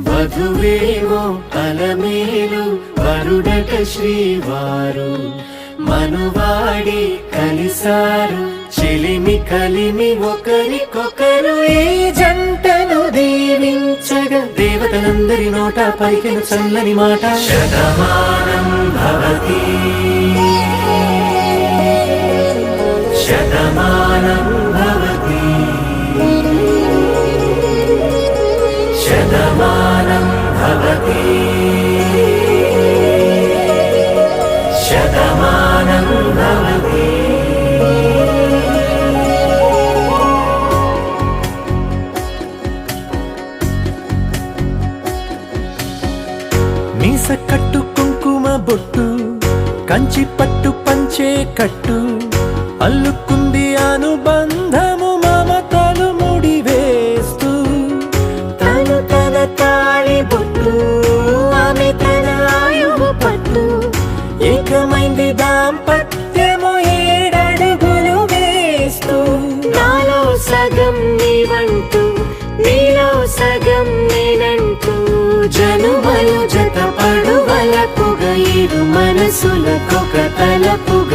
వధువేవో అలమేలు వరుడట శ్రీవారు మనువాడి కలిసారు చెలిమి కలిమి ఒకరికొకరు ఈ జంటను దీవించగా దేవతలందరి నోట పలికిన చల్లని మాట శతమానం భవతి శతమానం భవతి శతమానం భవతి శతమానం భవతి. మీస కట్టు కుంకుమ బొట్టు కంచి పట్టు పంచే కట్టు అల్లుకుంది అనుబంధము మమతలు ముడివేస్తూ తను తన తాళి బొట్టు ఆమె తన ఆయువు పట్టు ఏకమైంది దాంపత్యము 7 అడుగులు వేస్తూ నాలో సగం నీవంటూ నీలో సగం నేనంటూ జనుమలు జత పడువలపుగ 7 మనసులకొక తలపుగ